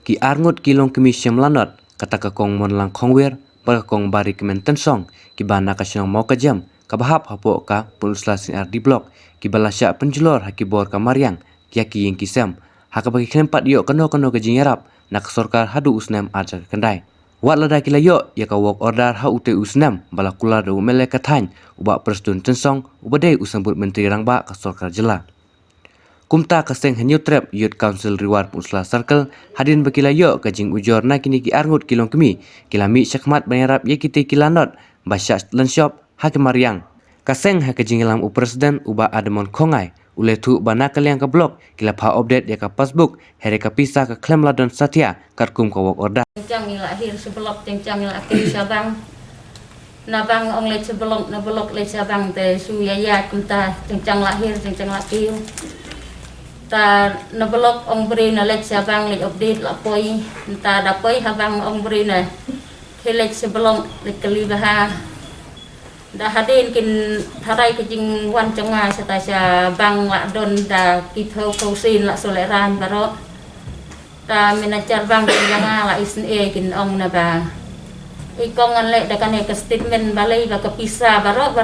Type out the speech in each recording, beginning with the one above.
ki arngut kilong kemi syamlanot kata kakong mon lang khongwer bakakong bari kemen tensong ki bana kasyong mau kajam kabahap hapo ka punslasin RD blok ki balasya penjulor haki bor kamariang ki yang kisam haka bagi kempat yo kano kajing yarap nak sorkar hadu usnam arja kendai wat lada kila yo ya ka work order ha ute usnam bala kula do mele kathan uba presiden tensong ubadai usambut menteri rangba ka sorkar jela kumta kaseng hanyu trap youth council reward pusla circle hadin bakila yo kajing ujor na kini ki arngut kilong kemi kilami syakmat banyarap ye kite kilanot basya lan shop ha kemariang kaseng ha kajing lam presiden uba ademon khongai ule thu bana kaliang ka blok kila pha update ya ka passbook here ka pisa ka klem ladon satya katkum ka work order Cang lahir sebelum cang lahir sabang nabang ong le sebelum na blok le sabang te suyaya kunta cang lahir ta na blok ong beri na le sabang le update la poi ta da poi habang ong beri na le sebelum le kelibaha da hadin kin tharai ke jing wan changa sata sa bang la don da kitho kausin la soleran baro ta manager bang yang la isn kin ong na ba ikong an le da kan ke statement balai ba ke pisa baro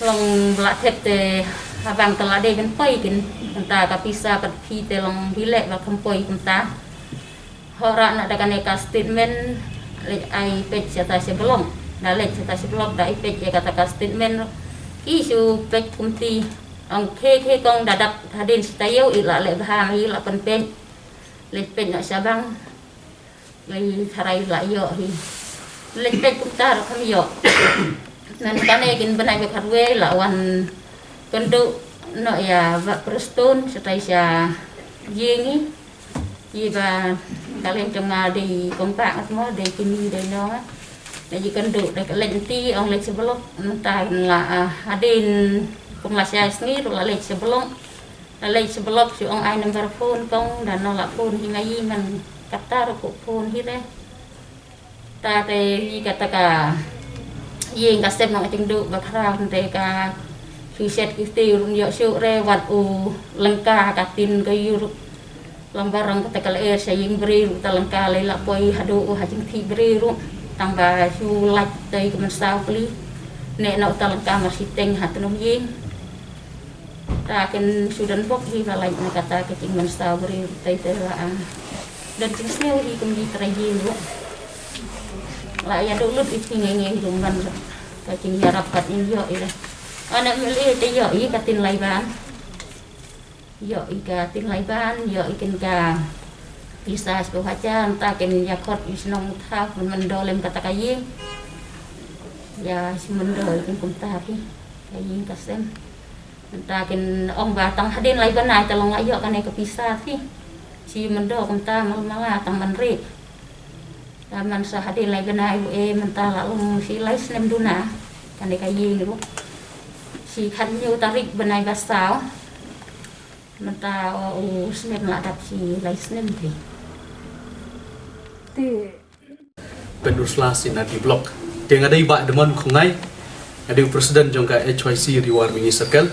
long la thep te habang tala de kan poi kin ta ka pisa ka thi te long bile ba kam poi ta hora na da kan ke statement le ai pet sata se belum na le sata se belum da pet ya kata ka statement isu pet kumti ong ke kong dadak hadin stayo ila le bahang ila pen lepet nak sabang lagi tharai la yo hi lepet kumtar kam yo nan kane kin benai be kharwe la wan kendu no ya va prestun setai sa yengi iba kalen tonga di kompak asmo de kini de no de kendu de lenti ong lek sebelum entah la adin penglasya sni la lek sebelum lay sebelum si ong ai number phone kong dan nolak phone hingai man kata rokok phone hire ta te hi kata ka yeng ka step nang tingdu bakra te ka suset kiti rung yo su re wat u lengka katin ka yur lambarang kata kala air saying beri ta lengka lay la poi hadu ha jing thi beri ru tamba su lak te ka man sa pli ne na ta lengka masih teng hatnom yeng ta ken sudan bok hi balai na kata ke ting man strawberry tai teraan dan ting sneu hi kum di traji lu la ya dulu itu ngenge rumban ka ting harapat in yo ira anak meli te yo i katin lai ban yo i ka tin lai ban yo iken ka bisa ko hajan ta ken ya khot isnong tha man dolem kata kayin ya simendol ken kum ta hi kayin kasem takin ong batang hadin lai banai talong ayo kan ke pisah si mendo kunta mal tang manri taman sa hadin lai banai mentala si lai snem duna kan ka yin ru si khan nyu tarik banai basau menta snem la dat si lai snem ti Pendusla sinadi blok teng ada iba demon khongai ada presiden jongka HYC reward mini circle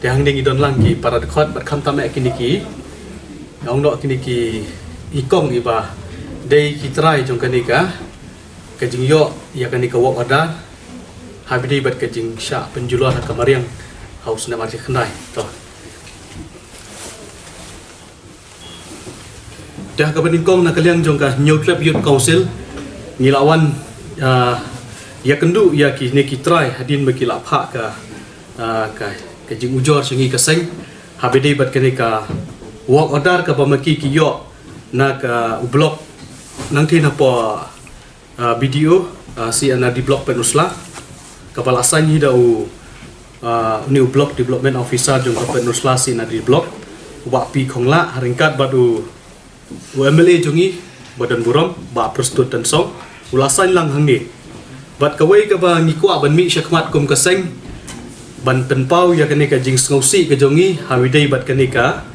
yang ding idon langki para dekat berkam tamek kiniki yang nok kiniki ikong iba dei kitrai jong kanika kajing yo ya kanika work order habidi bat kajing sya penjualan kamariang haus na marje khandai to dah kabeningkong na kaliang jong ka new club youth council ngilawan ya kendu ya kini kitrai hadin bagi lapha ka kajing ujor sungi kaseng habidi bat kenika work order ka pamaki kiyo na ka blok nang tin apa video si ana di blok penusla kapal asan hi dau new block development officer jong ka penusla si na di blok wa pi khongla haringkat badu UMLA jongi badan buram ba prestut dan song ulasan lang hangi bat kawai ka ba ngikwa ban mi syakmat kum kaseng ban tenpau ya kanika jing sngosi ke jongi hawidai bat kanika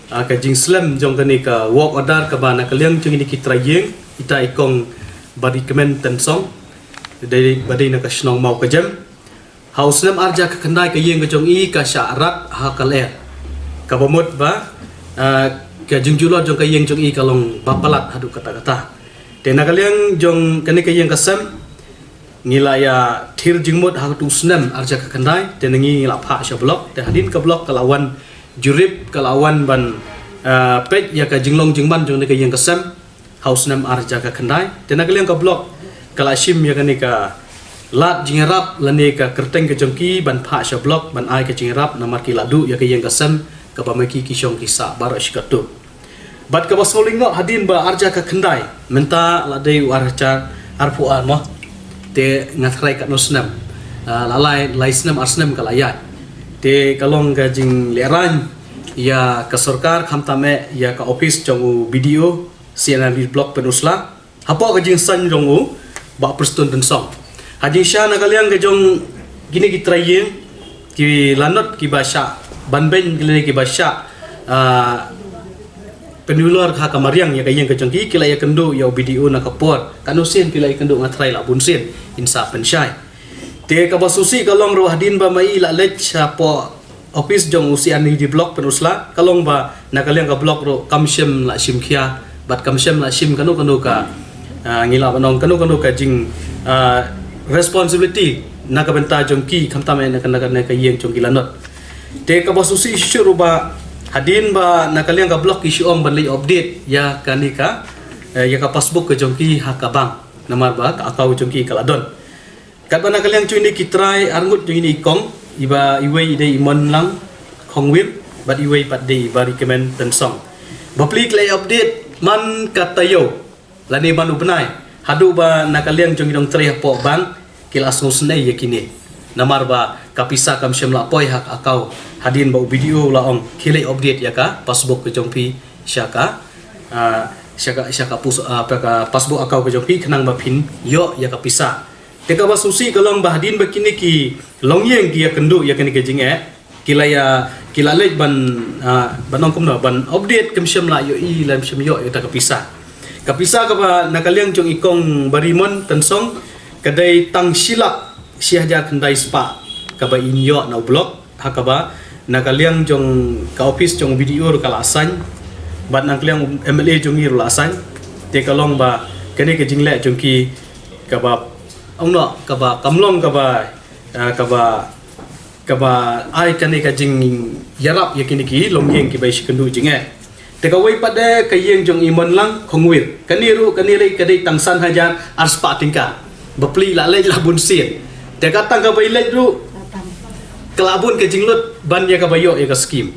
ka jing slam jong kanika work order ka bana kaliang jong ini kitrayeng ita ikong bari kemen tensong dari badai na kasnong mau ka jam haus nam arja ka kandai ka yeng ka jong i ka syarat hakal ka bomot ba ka jing julor jong ka yeng jong i kalong bapalat hadu kata-kata te nakaliang jong kani ka yeng kasam ngila ya thir jingmut ha tu snam arja ka kandai te ngi ngila pha sha blok te hadin ka blok kalawan jurip kalawan ban pet ya ka jinglong jingban jong ka yeng kasam haus nam arja ka kandai te nakaliang ka blok kala shim ya kani ka lat jingerap lani ka kerteng ke jongki ban pha sha blok ban ai ka jingerap namar ki ladu ya ka yeng kasam ka pamaki ki shong ki sa baro shikatu bat ka basoling no hadin ba arja ka kandai menta ladai arja arpu mo te ngatrai ka nosnam lalai laisnam arsnam kalayat te kalong ka jing leran ya ka sarkar khamtame ya ka office jongu video CNR blok penusla hapo ka jing san jongu ba prestun tensong haji sha na kaliang ka jong gini ki trayen ki lanot ki basha banben ki basha penulur ha kamariang ya kayeng kejongki kila ya kendo ya video na kapor kanusin kila ya kendo ngatrai la bunsin insa pensyai te ka basusi kalong ro hadin ba mai la lech po office jong usian di blok penusla kalong ba na kaliang ka blok ro kamshem la shimkhia bat kamshem la shim kanu ka ngila banong kanu ka jing responsibility na ka benta jongki khamtame na ka yeng jong kilanot te ka basusi syuru ba hadin ba nakaliang ka blok isyong banlay update ya kanika ya ka passbook ke jongki hakabang namar ba ka akaw jongki kaladon kat ba nakaliang cuy ni kitrai arngut cuy ni kong iba iwei ide imon lang khongwir bat iwei pat de ba recommend tensong ba plik lay update man katayo lani manu benai hadu ba nakaliang jongki dong tri po bang kilas ngusnai yakini namar ba kapisa kam syam la poi hak akau hadin ba video la ong khile update ya ka passbook ke jongpi syaka syaka pus apa ka passbook akau ke jongpi kenang ba pin yo ya kapisa te ka ba susi kalong ba hadin ba kini ki longyeng ki ya kendu ya kini ke jinge kila lej ban banong kumno ban update kam syam la yo i lam syam yo ya ta kapisa ka ba nakaliang jong ikong barimon tensong kadai tang silak siaja kendai spa kaba inyo na blog hakaba nakaliang jong ka office jong video ro kala asan bat nakaliang MLA jong iro asan te kalong ba kene ke jingle jong ki kaba ongno kaba kamlong kaba ai kene ka jing yarap yakini ki longyeng ki bai sikendu jinge te ka wei pada ka yeng jong imon lang khongwir kaniru kanilai kadai tangsan hajar arspa tingka bepli la lej la bunsin te katang ka bailej ru kelabun ke jinglut ban ya ka bayo ya ka skim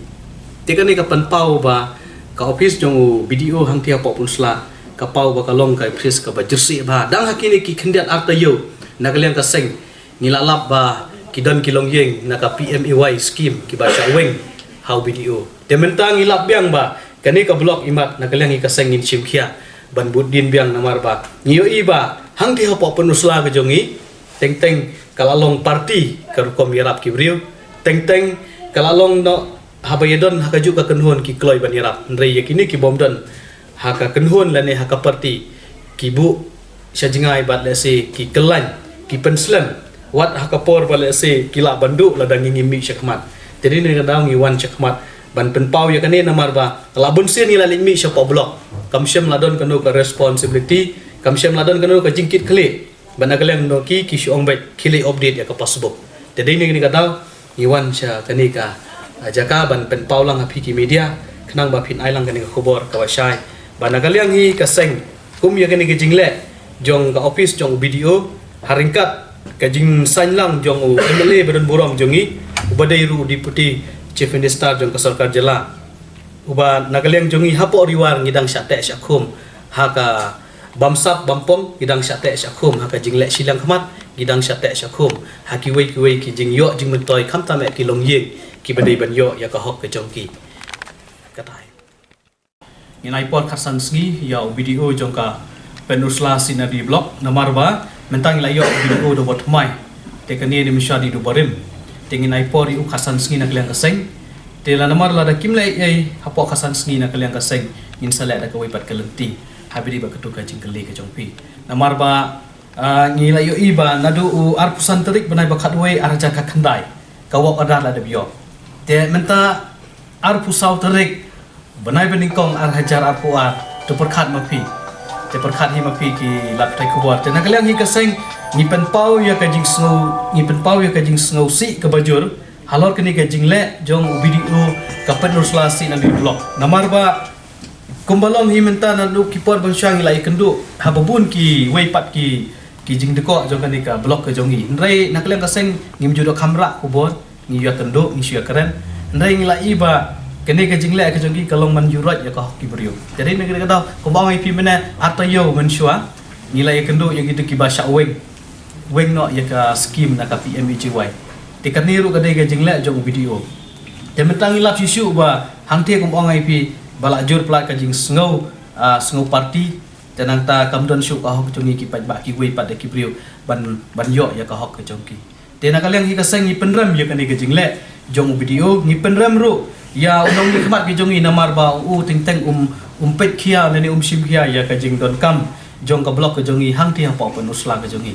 te kan ni ka panpau ba ka office jong video hang tia po punsla ka pau ba kalong ka office ka ba jersey ba dang hakini ki khendiat arta yo na kaliang ka seng nilalap ba kidon kilong yeng na ka PMEY skim ki ba weng how video te mentang ilap biang ba kani ka blok imat na kaliang ka seng in simkhia ban budin biang namar ba ngiyo iba hang tia po punusla ka jongi teng kalalong parti karukom yarap kibriu teng kalalong no habayedon hakaju ka kenhon ki kloy ban yarap ndrei yakini ki bomdon haka kenhon lane haka parti ki bu syajingai bat lese ki kelan ki penslan wat haka por ba lese kila bandu ladang ngimi syakmat jadi ni kadang iwan syakmat ban penpau ya kane namar ba labun sen ila limi syapo blok kamsyam ladon kanu ka responsibility kamsyam ladon kanu ka jingkit kle banagalang no ki syong bet kili update ya ka passbook jadi ni kata iwan sya kanika jaka ban pen paulang api ki media kenang ba pin ailang kanika khobor ka wasai banagalang hi ka seng kum ya kanika jingle jong ka office jong video haringkat ka jing sanlang jong MLA badan borong jongi ubadairu deputy chief minister jong ka sarkar jela uba nagalang jongi hapo riwar ngidang syate syakum haka bamsap bampong gidang syate syakum haka jingle silang khamat gidang syate syakum haki wei ki jing yo jing mentoi khamta me ki longyeng ki badai ban yo ya ka hok ke jongki katai nginai por khasan sgi ya video jongka penusla sinadi blog namar ba mentang la yo video do bot mai te kani ni mishadi do barim te nginai por yu khasan sgi nak liang kaseng te la namar la da kimlai ai hapo khasan sgi nak liang kaseng ngin sala da ka wei pat kalenti habiri ba ketuka jingkeli ke jongpi namar ba ngila yo iba nadu arpusan terik benai bakat we arja ka khandai kawak adar la debyo te menta arpusau terik Benai beningkong ar hajar apuar tu perkat mapi. Te perkat hi mapi ki lap tai kubuar. Te nakaliang hi kaseng ni penpau ya kajing snow si ke bajur. Halor kini kajing le jong video kapan ursulasi nabi blog. Namar ba kumbalong hi menta na lu kipor bangsyang ilai kendu hababun ki weipat ki jing deko jong kani ka blog ke jongi. Ndrai nakaliang kaseng ngim judo kamera kubor ngi ya kendu ngi sia keren. Ndrai ngilai ba kene ke jingle ke jongi kalong man yurat ya ka hoki beriu. Jadi negara kata ko ba mai pi mena atayo mensyua nilai kendo yang itu ki basha weng no ya ka scheme na ka PMEJY. Tikat niru ka ke jingle jong video. Te mentang ilap sisu ba hangte ko ba mai pi balak jur plat ka jing snow party tenang ta kamdon syu ka hok jongi ki pat ba ki wei pat ki beriu ban yo ya ka hok ke jongi. Te nak kalian ki kaseng ni penram ya ka ke jingle jong video ni penram ru ya unong ni kemat jongi namar ba ting pet kia nani sim kia ya kajing don kam jong ka blok ke jongi hang ti apa penusla ke jongi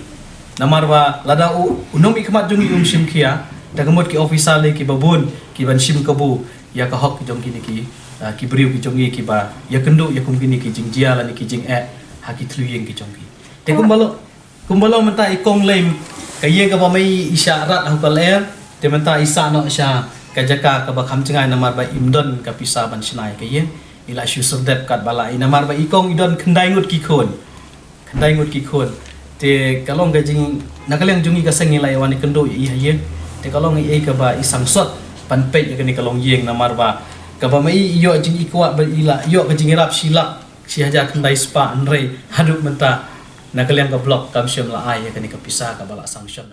namar ba lada unong ni kemat jongi sim kia da kemot ki officer le ki babun ki ban sim kabu ya ka hok jongi ni ki beriu ki jongi ki ba ya kendu ya kum kini ki jing jia la ni ki jing haki tluyeng ki jongi te kumbalo menta ikong lem kaye ka ba mai isyarat hu kal te menta isa no sya kajaka ka bakam cengai namar ba imdon ka pisa ban sinai ka ye ila syu serdep kat bala namar ba ikong idon kendai ngut ki khon te kalong gajing nakaleng jungi ka sengi lai wani kendo i ye te kalong i ka ba isang sot pan pet ka ni kalong yeng namar ba ka ba mai yo jing ikwa ba ila yo ka jing rap silap si haja kendai spa anre haduk menta nakaleng ka blok kam syam la ai ka ni ka pisa ka bala sanction